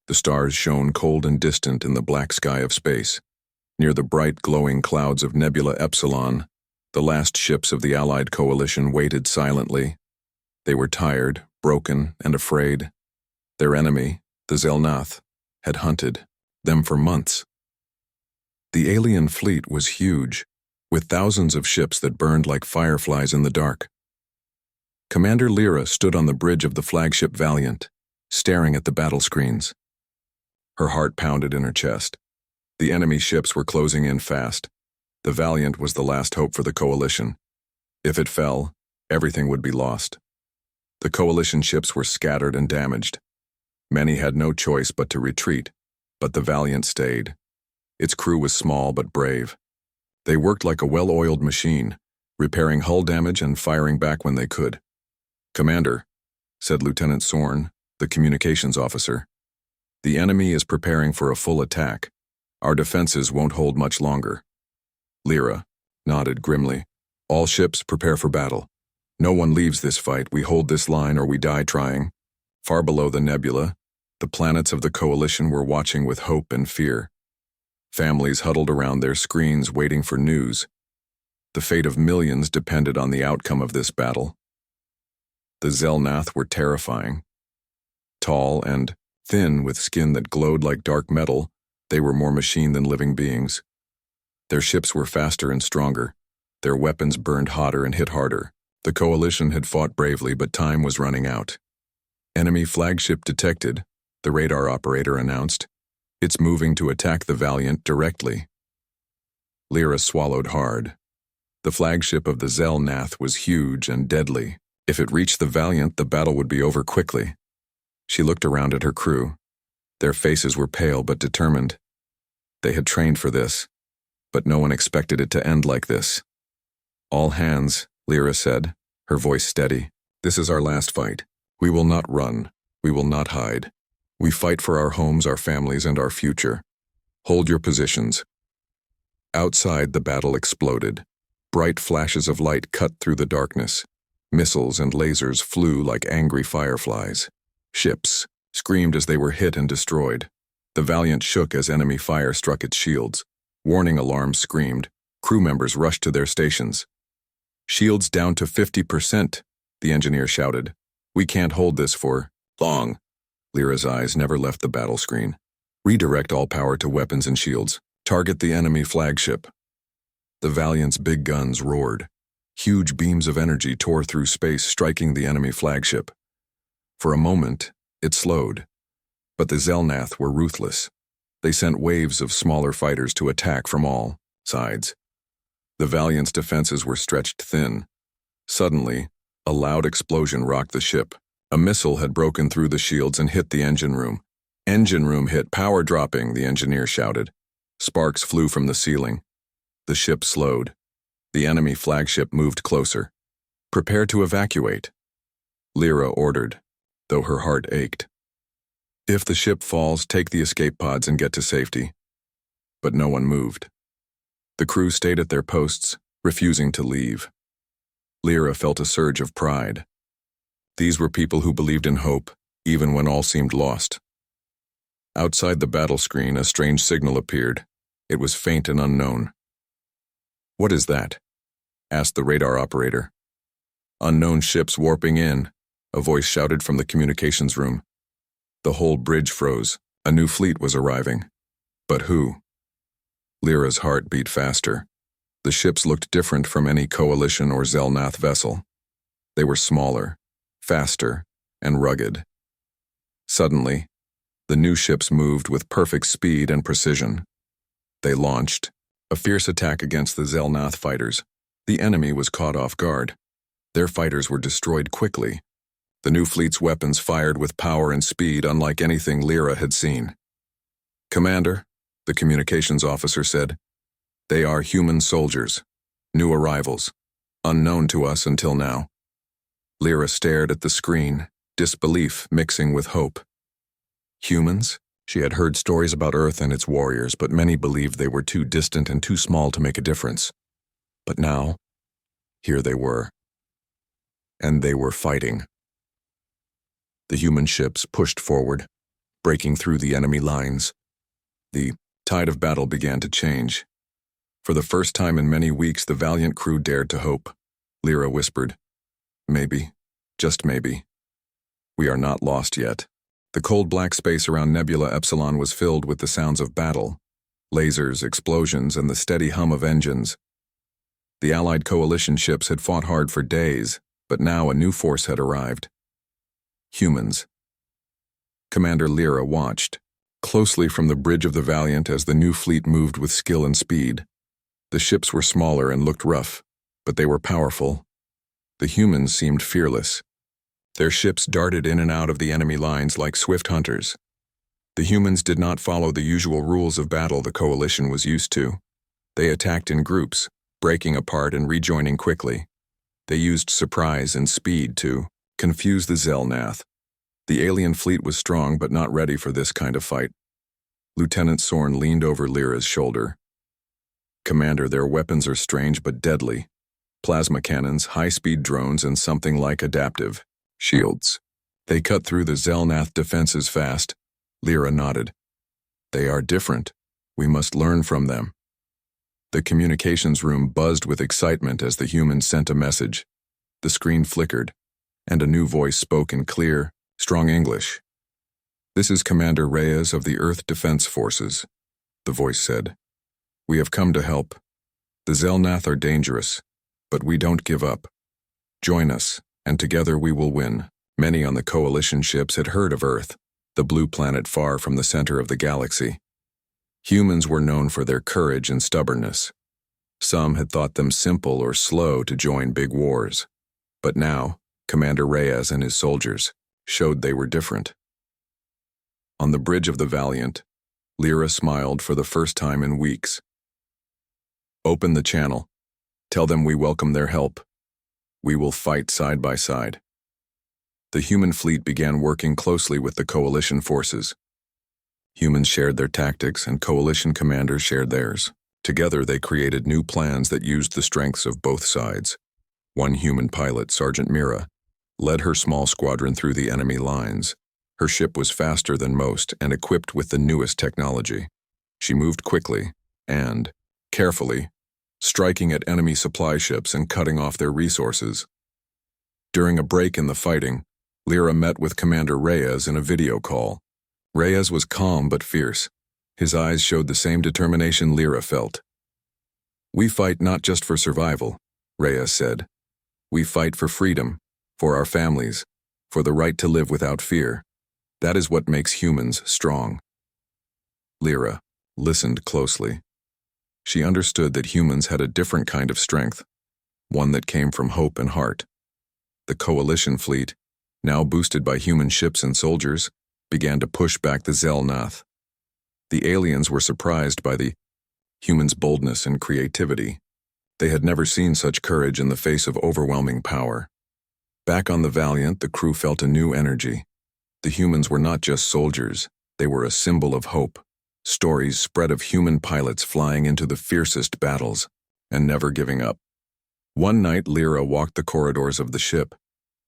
The stars shone cold and distant in the black sky of space. Near the bright, glowing clouds of Nebula Epsilon, the last ships of the Allied coalition waited silently. They were tired, broken, and afraid. Their enemy, the Zelnath, had hunted them for months. The alien fleet was huge, with thousands of ships that burned like fireflies in the dark. Commander Lyra stood on the bridge of the flagship Valiant, staring at the battle screens. Her heart pounded in her chest. The enemy ships were closing in fast. The Valiant was the last hope for the coalition. If it fell, everything would be lost. The coalition ships were scattered and damaged. Many had no choice but to retreat, but the Valiant stayed. Its crew was small but brave. They worked like a well-oiled machine, repairing hull damage and firing back when they could. "Commander," said Lieutenant Sorn, the communications officer, "the enemy is preparing for a full attack. Our defenses won't hold much longer." Lyra nodded grimly. "All ships prepare for battle. No one leaves this fight. We hold this line or we die trying." Far below the nebula, the planets of the coalition were watching with hope and fear. Families huddled around their screens waiting for news. The fate of millions depended on the outcome of this battle. The Zelnath were terrifying. Tall and thin with skin that glowed like dark metal, they were more machine than living beings. Their ships were faster and stronger. Their weapons burned hotter and hit harder. The coalition had fought bravely, but time was running out. "Enemy flagship detected," the radar operator announced. "It's moving to attack the Valiant directly." Lyra swallowed hard. The flagship of the Zelnath was huge and deadly. If it reached the Valiant, the battle would be over quickly. She looked around at her crew. Their faces were pale but determined. They had trained for this, but no one expected it to end like this. "All hands," Lyra said, her voice steady. "This is our last fight. We will not run. We will not hide. We fight for our homes, our families, and our future. Hold your positions." Outside, the battle exploded. Bright flashes of light cut through the darkness. Missiles and lasers flew like angry fireflies. Ships screamed as they were hit and destroyed. The Valiant shook as enemy fire struck its shields. Warning alarms screamed. Crew members rushed to their stations. "Shields down to 50%, the engineer shouted. "We can't hold this for long." Lyra's eyes never left the battle screen. "Redirect all power to weapons and shields. Target the enemy flagship." The Valiant's big guns roared. Huge beams of energy tore through space, striking the enemy flagship. For a moment, it slowed. But the Zelnath were ruthless. They sent waves of smaller fighters to attack from all sides. The Valiant's defenses were stretched thin. Suddenly, a loud explosion rocked the ship. A missile had broken through the shields and hit the engine room. "Engine room hit, power dropping," the engineer shouted. Sparks flew from the ceiling. The ship slowed. The enemy flagship moved closer. "Prepare to evacuate," Lyra ordered, though her heart ached. "If the ship falls, take the escape pods and get to safety." But no one moved. The crew stayed at their posts, refusing to leave. Lyra felt a surge of pride. These were people who believed in hope, even when all seemed lost. Outside the battle screen, a strange signal appeared. It was faint and unknown. "What is that?" asked the radar operator. "Unknown ships warping in," a voice shouted from the communications room. The whole bridge froze. A new fleet was arriving. But who? Lyra's heart beat faster. The ships looked different from any coalition or Zelnath vessel. They were smaller, faster, and rugged. Suddenly, the new ships moved with perfect speed and precision. They launched a fierce attack against the Zelnath fighters. The enemy was caught off guard. Their fighters were destroyed quickly. The new fleet's weapons fired with power and speed unlike anything Lyra had seen. "Commander," the communications officer said, "they are human soldiers, new arrivals, unknown to us until now." Lyra stared at the screen, disbelief mixing with hope. Humans? She had heard stories about Earth and its warriors, but many believed they were too distant and too small to make a difference. But now, here they were. And they were fighting. The human ships pushed forward. breaking through the enemy lines. The tide of battle began to change. For the first time in many weeks, the valiant crew dared to hope. Lyra whispered, "Maybe, just maybe. We are not lost yet." The cold black space around Nebula Epsilon was filled with the sounds of battle, lasers, explosions, and the steady hum of engines. The Allied coalition ships had fought hard for days, but now a new force had arrived. Humans. Commander Lyra watched closely from the bridge of the Valiant as the new fleet moved with skill and speed. The ships were smaller and looked rough, but they were powerful. The humans seemed fearless. Their ships darted in and out of the enemy lines like swift hunters. The humans did not follow the usual rules of battle the coalition was used to. They attacked in groups, breaking apart and rejoining quickly. They used surprise and speed to confuse the Zelnath. The alien fleet was strong but not ready for this kind of fight. Lieutenant Sorn leaned over Lyra's shoulder. "Commander, their weapons are strange but deadly. Plasma cannons, high-speed drones, and something like adaptive shields. They cut through the Zelnath defenses fast." Lyra nodded. "They are different. We must learn from them." The communications room buzzed with excitement as the humans sent a message. The screen flickered, and a new voice spoke in clear, strong English. "This is Commander Reyes of the Earth Defense Forces," the voice said. "We have come to help. The Zelnath are dangerous, but we don't give up. Join us, and together we will win." Many on the coalition ships had heard of Earth, the blue planet far from the center of the galaxy. Humans were known for their courage and stubbornness. Some had thought them simple or slow to join big wars. But now, Commander Reyes and his soldiers showed they were different. On the bridge of the Valiant, Lyra smiled for the first time in weeks. "Open the channel. Tell them we welcome their help. We will fight side by side." The human fleet began working closely with the coalition forces. Humans shared their tactics and coalition commanders shared theirs. Together they created new plans that used the strengths of both sides. One human pilot, Sergeant Mira, led her small squadron through the enemy lines. Her ship was faster than most and equipped with the newest technology. She moved quickly and, carefully, striking at enemy supply ships and cutting off their resources. During a break in the fighting, Lyra met with Commander Reyes in a video call. Reyes was calm but fierce. His eyes showed the same determination Lyra felt. "We fight not just for survival," Reyes said. "We fight for freedom, for our families, for the right to live without fear. That is what makes humans strong." Lyra listened closely. She understood that humans had a different kind of strength, one that came from hope and heart. The coalition fleet, now boosted by human ships and soldiers, began to push back the Zelnath. The aliens were surprised by the humans' boldness and creativity. They had never seen such courage in the face of overwhelming power. Back on the Valiant, the crew felt a new energy. The humans were not just soldiers, they were a symbol of hope. Stories spread of human pilots flying into the fiercest battles and never giving up. One night, Lyra walked the corridors of the ship.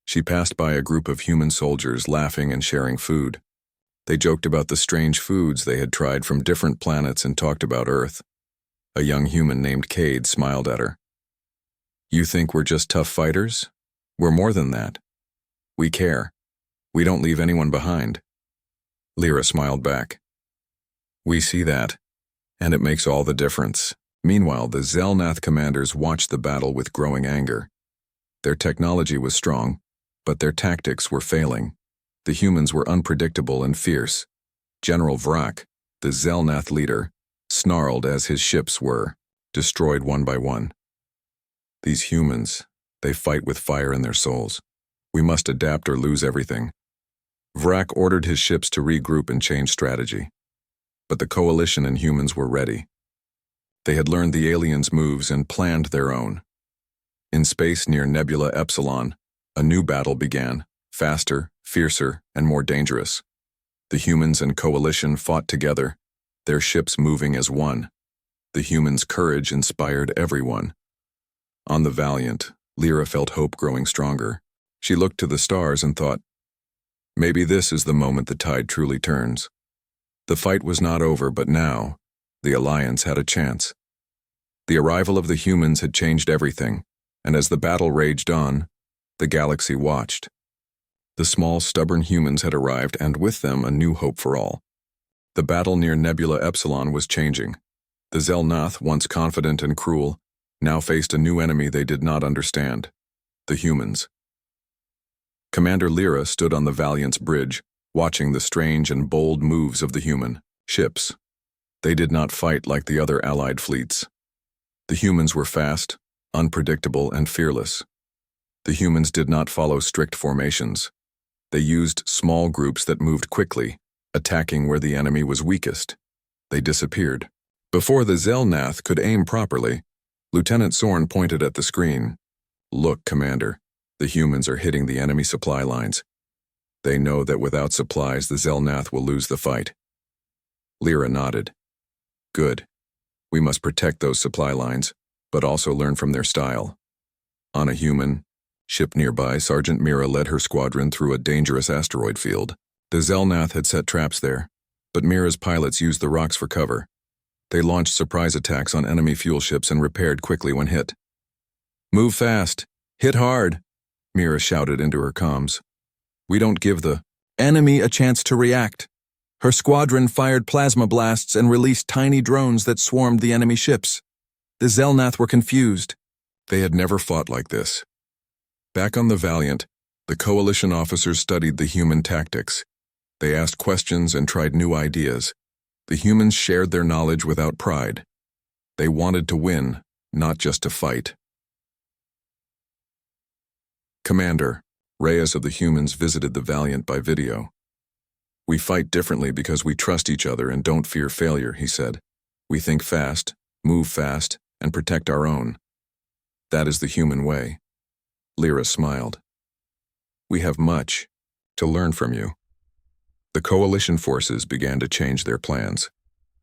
She passed by a group of human soldiers laughing and sharing food. They joked about the strange foods they had tried from different planets and talked about Earth. A young human named Cade smiled at her. "You think we're just tough fighters? We're more than that. We care. We don't leave anyone behind." Lyra smiled back. "We see that, and it makes all the difference." Meanwhile, the Zelnath commanders watched the battle with growing anger. Their technology was strong, but their tactics were failing. The humans were unpredictable and fierce. General Vrak, the Zelnath leader, snarled as his ships were destroyed one by one. "These humans, they fight with fire in their souls. We must adapt or lose everything." Vrak ordered his ships to regroup and change strategy. But the coalition and humans were ready. They had learned the aliens' moves and planned their own. In space near Nebula Epsilon, a new battle began, faster, fiercer, and more dangerous. The humans and coalition fought together, their ships moving as one. The humans' courage inspired everyone. On the Valiant, Lyra felt hope growing stronger. She looked to the stars and thought, Maybe this is the moment the tide truly turns. The fight was not over, but now, the Alliance had a chance. The arrival of the humans had changed everything, and as the battle raged on, the galaxy watched. The small, stubborn humans had arrived, and with them a new hope for all. The battle near Nebula Epsilon was changing. The Xel'Nath, once confident and cruel, now faced a new enemy they did not understand: the humans. Commander Lyra stood on the Valiant's bridge, watching the strange and bold moves of the human ships. They did not fight like the other Allied fleets. The humans were fast, unpredictable, and fearless. The humans did not follow strict formations. They used small groups that moved quickly, attacking where the enemy was weakest. They disappeared. Before the Xel'Nath could aim properly, Lieutenant Sorn pointed at the screen. "Look, Commander, the humans are hitting the enemy supply lines. They know that without supplies, the Xel'Nath will lose the fight." Lyra nodded. "Good. We must protect those supply lines, but also learn from their style." On a human ship nearby, Sergeant Mira led her squadron through a dangerous asteroid field. The Xel'Nath had set traps there, but Mira's pilots used the rocks for cover. They launched surprise attacks on enemy fuel ships and repaired quickly when hit. "Move fast! Hit hard!" Mira shouted into her comms. "We don't give the enemy a chance to react." Her squadron fired plasma blasts and released tiny drones that swarmed the enemy ships. The Xel'Nath were confused. They had never fought like this. Back on the Valiant, the Coalition officers studied the human tactics. They asked questions and tried new ideas. The humans shared their knowledge without pride. They wanted to win, not just to fight. Commander, Reyes of the humans visited the Valiant by video. "We fight differently because we trust each other and don't fear failure," he said. "We think fast, move fast, and protect our own. That is the human way." Lyra smiled. "We have much to learn from you." The Coalition forces began to change their plans.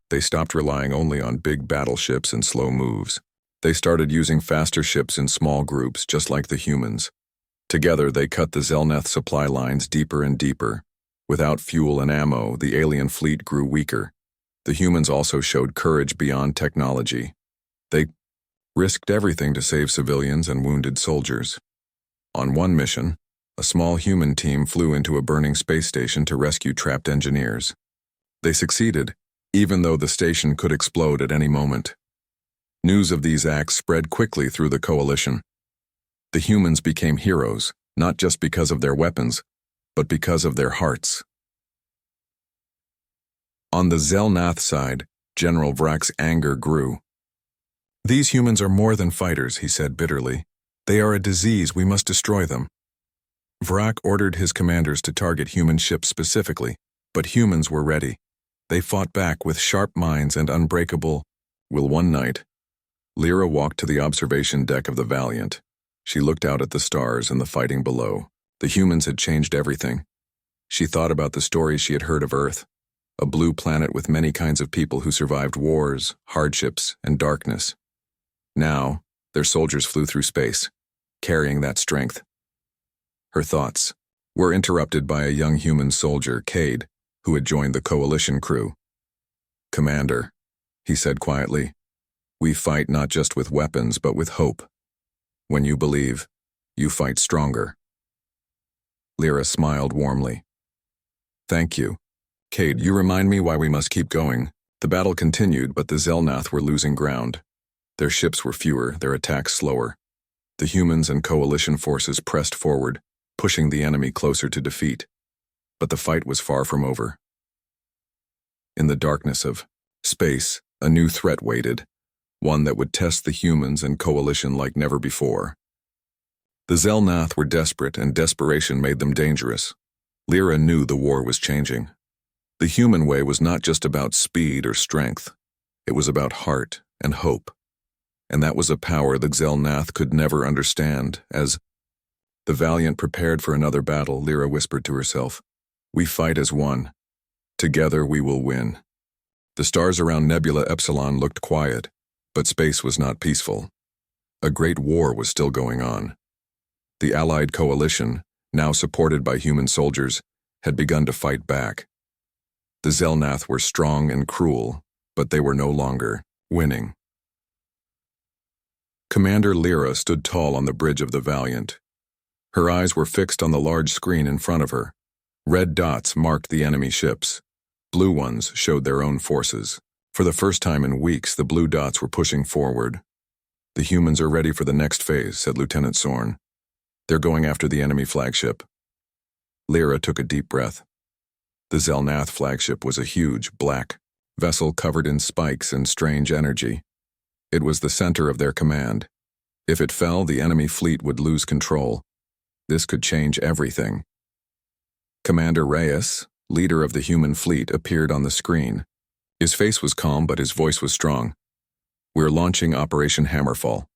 They stopped relying only on big battleships and slow moves. They started using faster ships in small groups, just like the humans. Together, they cut the Xel'Nath supply lines deeper and deeper. Without fuel and ammo, the alien fleet grew weaker. The humans also showed courage beyond technology. They risked everything to save civilians and wounded soldiers. On one mission, a small human team flew into a burning space station to rescue trapped engineers. They succeeded, even though the station could explode at any moment. News of these acts spread quickly through the Coalition. The humans became heroes, not just because of their weapons, but because of their hearts. On the Xel'Nath side, General Vrak's anger grew. "These humans are more than fighters," he said bitterly. "They are a disease. We must destroy them." Vrak ordered his commanders to target human ships specifically, but humans were ready. They fought back with sharp minds and unbreakable will. One night, Lyra walked to the observation deck of the Valiant. She looked out at the stars and the fighting below. The humans had changed everything. She thought about the stories she had heard of Earth, a blue planet with many kinds of people who survived wars, hardships, and darkness. Now, their soldiers flew through space, carrying that strength. Her thoughts were interrupted by a young human soldier, Cade, who had joined the Coalition crew. "Commander," he said quietly, "we fight not just with weapons but with hope. When you believe, you fight stronger." Lyra smiled warmly. "Thank you. Cade, you remind me why we must keep going." The battle continued, but the Xel'Nath were losing ground. Their ships were fewer, their attacks slower. The humans and Coalition forces pressed forward, pushing the enemy closer to defeat. But the fight was far from over. In the darkness of space, a new threat waited, one that would test the humans and Coalition like never before. The Xel'Nath were desperate, and desperation made them dangerous. Lyra knew the war was changing. The human way was not just about speed or strength. It was about heart and hope. And that was a power the Xel'Nath could never understand. As the Valiant prepared for another battle, Lyra whispered to herself, "We fight as one. Together we will win." The stars around Nebula Epsilon looked quiet, but space was not peaceful. A great war was still going on. The Allied Coalition, now supported by human soldiers, had begun to fight back. The Zelnath were strong and cruel, but they were no longer winning. Commander Lyra stood tall on the bridge of the Valiant. Her eyes were fixed on the large screen in front of her. Red dots marked the enemy ships. Blue ones showed their own forces. For the first time in weeks, the blue dots were pushing forward. "The humans are ready for the next phase," said Lieutenant Sorn. "They're going after the enemy flagship." Lyra took a deep breath. The Zelnath flagship was a huge, black vessel covered in spikes and strange energy. It was the center of their command. If it fell, the enemy fleet would lose control. This could change everything. Commander Reyes, leader of the human fleet, appeared on the screen. His face was calm, but his voice was strong. "We're launching Operation Hammerfall.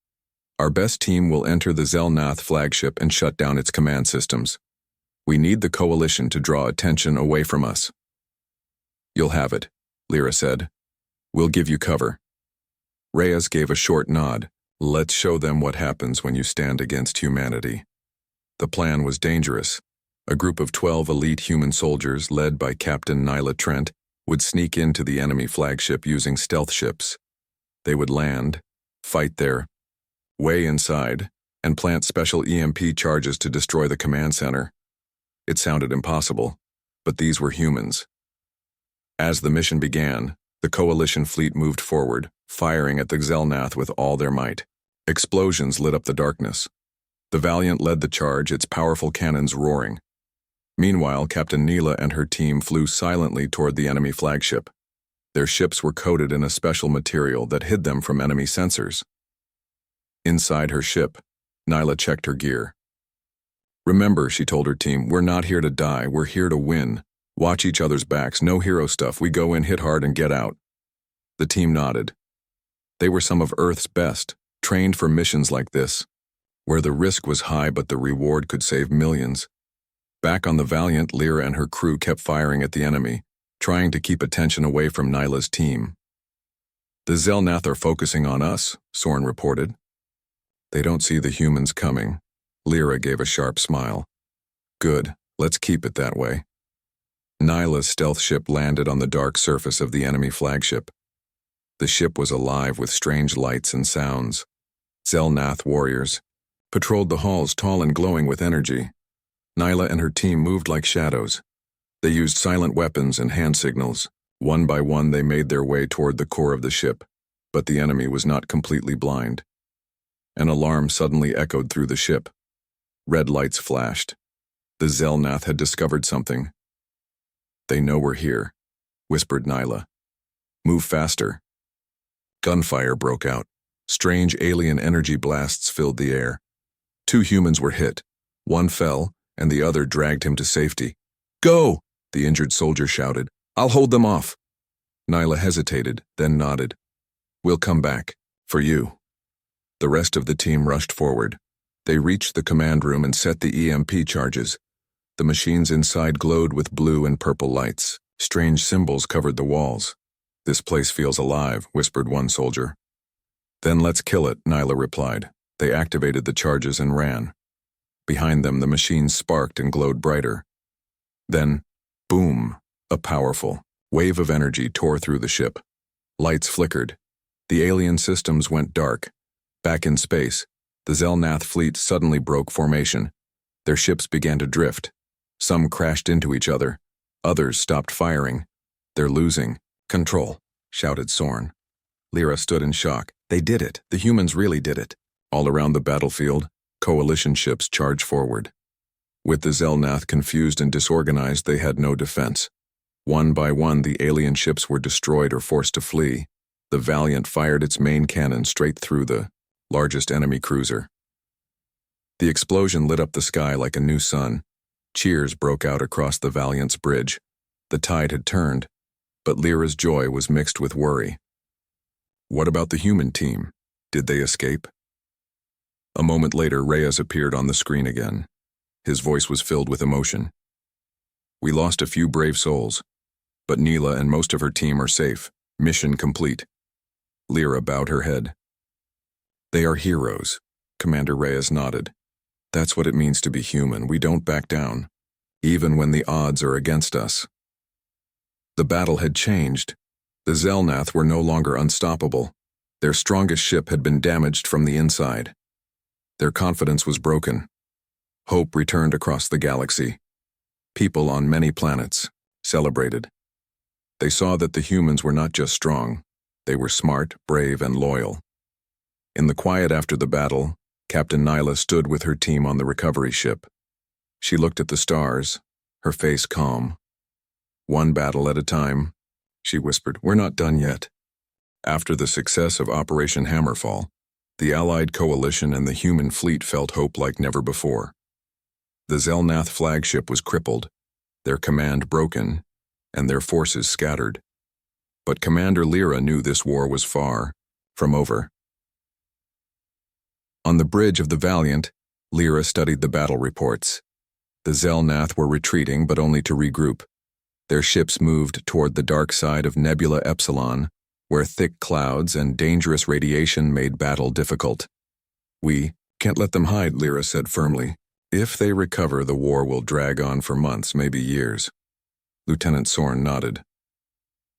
Our best team will enter the Zelnath flagship and shut down its command systems. We need the coalition to draw attention away from us." "You'll have it," Lyra said. "We'll give you cover." Reyes gave a short nod. "Let's show them what happens when you stand against humanity." The plan was dangerous. A group of 12 elite human soldiers, led by Captain Nyla Trent, would sneak into the enemy flagship using stealth ships. They would land, fight their way inside, and plant special EMP charges to destroy the command center. It sounded impossible, but these were humans. As the mission began, the coalition fleet moved forward, firing at the Zelnath with all their might. Explosions lit up the darkness. The Valiant led the charge, its powerful cannons roaring. Meanwhile, Captain Neela and her team flew silently toward the enemy flagship. Their ships were coated in a special material that hid them from enemy sensors. Inside her ship, Nyla checked her gear. "Remember," she told her team, "we're not here to die, we're here to win. Watch each other's backs, no hero stuff, we go in, hit hard, and get out." The team nodded. They were some of Earth's best, trained for missions like this, where the risk was high but the reward could save millions. Back on the Valiant, Lyra and her crew kept firing at the enemy, trying to keep attention away from Nyla's team. "The Zelnath are focusing on us," Sorn reported. "They don't see the humans coming." Lyra gave a sharp smile. "Good, let's keep it that way." Nyla's stealth ship landed on the dark surface of the enemy flagship. The ship was alive with strange lights and sounds. Zelnath warriors patrolled the halls, tall and glowing with energy. Nyla and her team moved like shadows. They used silent weapons and hand signals. One by one, they made their way toward the core of the ship, but the enemy was not completely blind. An alarm suddenly echoed through the ship. Red lights flashed. The Zelnath had discovered something. "They know we're here," whispered Nyla. "Move faster." Gunfire broke out. Strange alien energy blasts filled the air. 2 humans were hit. One fell, and the other dragged him to safety. "Go!" the injured soldier shouted. "I'll hold them off." Nyla hesitated, then nodded. "We'll come back. For you." The rest of the team rushed forward. They reached the command room and set the EMP charges. The machines inside glowed with blue and purple lights. Strange symbols covered the walls. "This place feels alive," whispered one soldier. "Then let's kill it," Nyla replied. They activated the charges and ran. Behind them, the machines sparked and glowed brighter. Then, boom, a powerful wave of energy tore through the ship. Lights flickered. The alien systems went dark. Back in space, the Zelnath fleet suddenly broke formation. Their ships began to drift. Some crashed into each other. Others stopped firing. "They're losing control," shouted Sorn. Lyra stood in shock. They did it. The humans really did it. All around the battlefield, coalition ships charged forward. With the Zelnath confused and disorganized, they had no defense. One by one, the alien ships were destroyed or forced to flee. The Valiant fired its main cannon straight through the largest enemy cruiser. The explosion lit up the sky like a new sun. Cheers broke out across the Valiant's bridge. The tide had turned, but Lyra's joy was mixed with worry. What about the human team? Did they escape? A moment later, Reyes appeared on the screen again. His voice was filled with emotion. "We lost a few brave souls, but Neela and most of her team are safe. Mission complete." Lyra bowed her head. "They are heroes," Commander Reyes nodded. "That's what it means to be human. We don't back down. even when the odds are against us. The battle had changed. The Zelnath were no longer unstoppable. Their strongest ship had been damaged from the inside. Their confidence was broken. Hope returned across the galaxy. People on many planets celebrated. They saw that the humans were not just strong, they were smart, brave, and loyal. In the quiet after the battle, Captain Nyla stood with her team on the recovery ship. She looked at the stars, her face calm. "One battle at a time," she whispered. "We're not done yet." After the success of Operation Hammerfall, the Allied coalition and the human fleet felt hope like never before. The Zelnath flagship was crippled, their command broken, and their forces scattered. But Commander Lyra knew this war was far from over. On the bridge of the Valiant, Lyra studied the battle reports. The Zelnath were retreating, but only to regroup. Their ships moved toward the dark side of Nebula Epsilon, where thick clouds and dangerous radiation made battle difficult. "We can't let them hide," Lyra said firmly. "If they recover, the war will drag on for months, maybe years." Lieutenant Sorn nodded.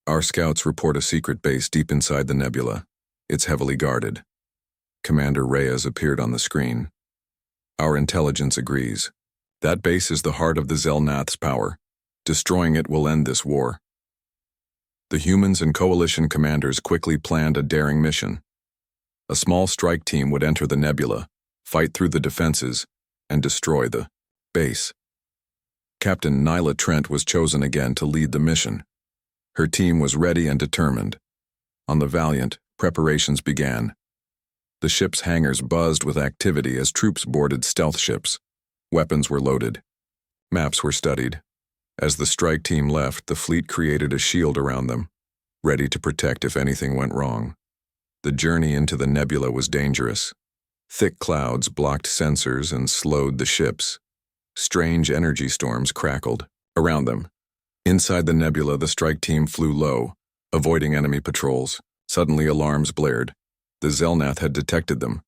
"Our scouts report a secret base deep inside the nebula. It's heavily guarded." Commander Reyes appeared on the screen. "Our intelligence agrees. That base is the heart of the Zelnath's power. Destroying it will end this war." The humans and coalition commanders quickly planned a daring mission. A small strike team would enter the nebula, fight through the defenses, and destroy the base. Captain Nyla Trent was chosen again to lead the mission. Her team was ready and determined. On the Valiant, preparations began. The ship's hangars buzzed with activity as troops boarded stealth ships. Weapons were loaded. Maps were studied. As the strike team left, the fleet created a shield around them, ready to protect if anything went wrong. The journey into the nebula was dangerous. Thick clouds blocked sensors and slowed the ships. Strange energy storms crackled around them. Inside the nebula, the strike team flew low, avoiding enemy patrols. Suddenly, alarms blared. The Zelnath had detected them.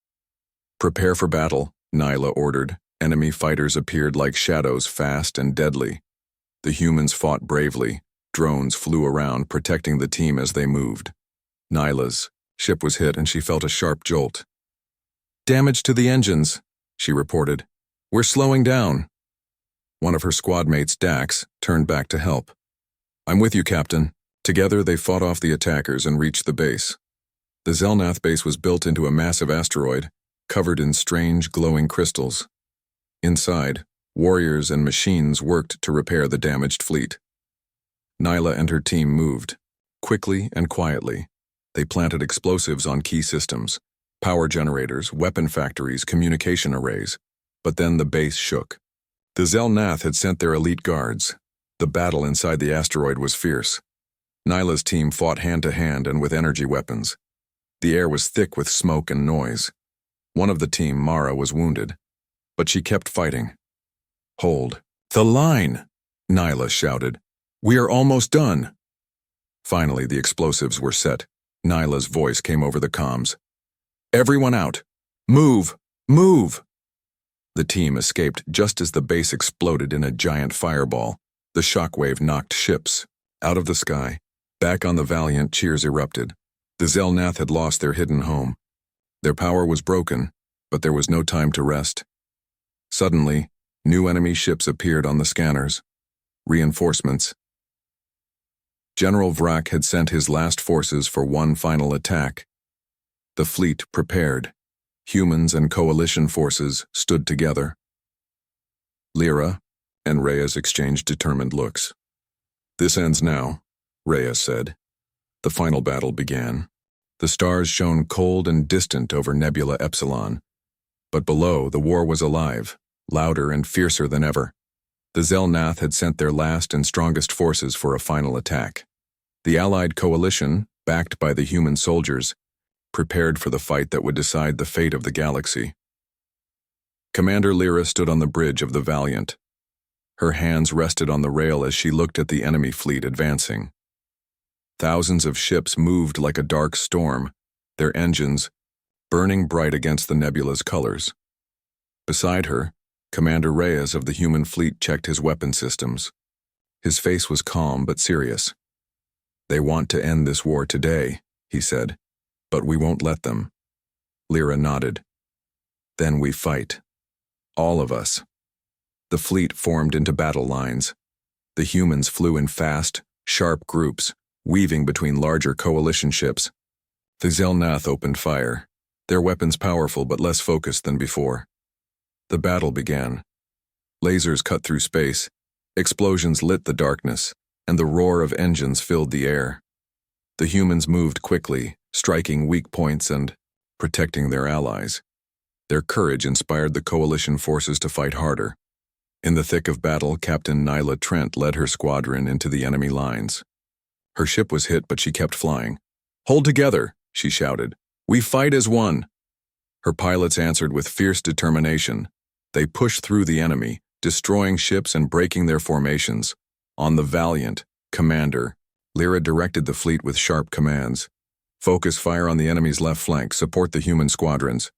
"Prepare for battle," Nyla ordered. Enemy fighters appeared like shadows, fast and deadly. The humans fought bravely. Drones flew around, protecting the team as they moved. Nyla's ship was hit and she felt a sharp jolt. "Damage to the engines," she reported. "We're slowing down." One of her squad mates, Dax, turned back to help. "I'm with you, Captain." Together they fought off the attackers and reached the base. The Zelnath base was built into a massive asteroid, covered in strange glowing crystals. Inside, warriors and machines worked to repair the damaged fleet. Nyla and her team moved. Quickly and quietly, they planted explosives on key systems, power generators, weapon factories, communication arrays. But then the base shook. The Zelnath had sent their elite guards. The battle inside the asteroid was fierce. Nyla's team fought hand-to-hand and with energy weapons. The air was thick with smoke and noise. One of the team, Mara, was wounded, but she kept fighting. "Hold the line!" Nyla shouted. "We are almost done." Finally, the explosives were set. Nyla's voice came over the comms. "Everyone out! Move! Move!" The team escaped just as the base exploded in a giant fireball. The shockwave knocked ships out of the sky. Back on the Valiant, cheers erupted. The Zelnath had lost their hidden home. Their power was broken, but there was no time to rest. Suddenly, new enemy ships appeared on the scanners. Reinforcements. General Vrak had sent his last forces for one final attack. The fleet prepared. Humans and coalition forces stood together. Lyra and Reyes exchanged determined looks. "This ends now," Reyes said. The final battle began. The stars shone cold and distant over Nebula Epsilon. But below, the war was alive, louder and fiercer than ever. The Zelnath had sent their last and strongest forces for a final attack. The Allied coalition, backed by the human soldiers, prepared for the fight that would decide the fate of the galaxy. Commander Lyra stood on the bridge of the Valiant. Her hands rested on the rail as she looked at the enemy fleet advancing. Thousands of ships moved like a dark storm, their engines burning bright against the nebula's colors. Beside her, Commander Reyes of the human fleet checked his weapon systems. His face was calm but serious. "They want to end this war today," he said, "but we won't let them." Lyra nodded. "Then we fight. All of us." The fleet formed into battle lines. The humans flew in fast, sharp groups, weaving between larger coalition ships. The Zelnath opened fire, their weapons powerful but less focused than before. The battle began. Lasers cut through space, explosions lit the darkness, and the roar of engines filled the air. The humans moved quickly, striking weak points and protecting their allies. Their courage inspired the coalition forces to fight harder. In the thick of battle, Captain Nyla Trent led her squadron into the enemy lines. Her ship was hit, but she kept flying. "Hold together," she shouted. "We fight as one." Her pilots answered with fierce determination. They pushed through the enemy, destroying ships and breaking their formations. On the valiant Commander, Lyra directed the fleet with sharp commands. "Focus fire on the enemy's left flank, support the human squadrons."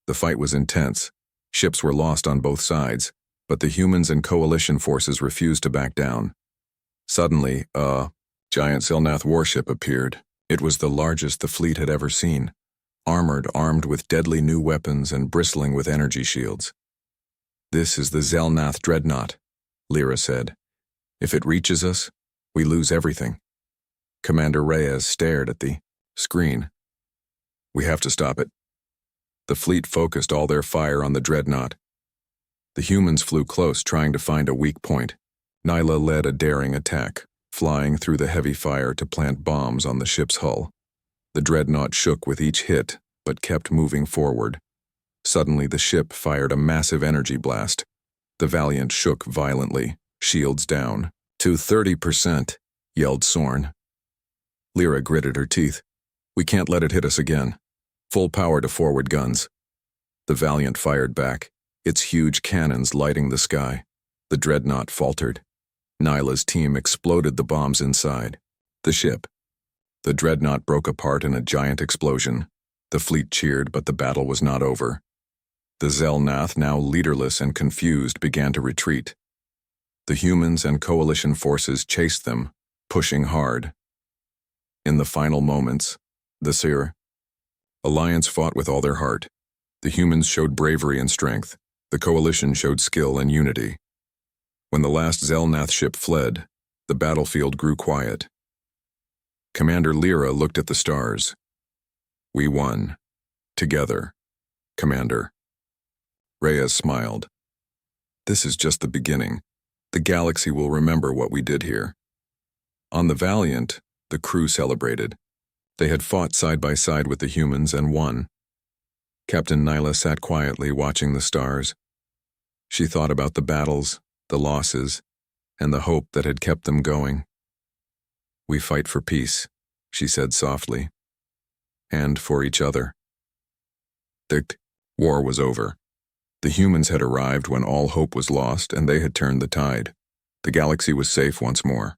The fight was intense. Ships were lost on both sides, but the humans and coalition forces refused to back down. Suddenly, a giant Zelnath warship appeared. It was the largest the fleet had ever seen, armed with deadly new weapons and bristling with energy shields. "This is the Zelnath dreadnought," Lyra said. "If it reaches us, we lose everything." Commander Reyes stared at the screen. "We have to stop it." The fleet focused all their fire on the dreadnought. The humans flew close, trying to find a weak point. Nyla led a daring attack, flying through the heavy fire to plant bombs on the ship's hull. The dreadnought shook with each hit, but kept moving forward. Suddenly, the ship fired a massive energy blast. The Valiant shook violently, shields down. "To 30%, yelled Sorn. Lyra gritted her teeth. "We can't let it hit us again. Full power to forward guns." The Valiant fired back, its huge cannons lighting the sky. The dreadnought faltered. Nyla's team exploded the bombs inside the ship. The dreadnought broke apart in a giant explosion. The fleet cheered, but the battle was not over. The Zelnath, now leaderless and confused, began to retreat. The humans and coalition forces chased them, pushing hard. In the final moments, the Alliance fought with all their heart. The humans showed bravery and strength. The coalition showed skill and unity. When the last Zelnath ship fled, the battlefield grew quiet. Commander Lyra looked at the stars. "We won. Together, Commander." Reyes smiled. "This is just the beginning. The galaxy will remember what we did here." On the Valiant, the crew celebrated. They had fought side by side with the humans and won. Captain Nyla sat quietly watching the stars. She thought about the battles, the losses, and the hope that had kept them going. "We fight for peace," she said softly, "and for each other." The war was over. The humans had arrived when all hope was lost, and they had turned the tide. The galaxy was safe once more.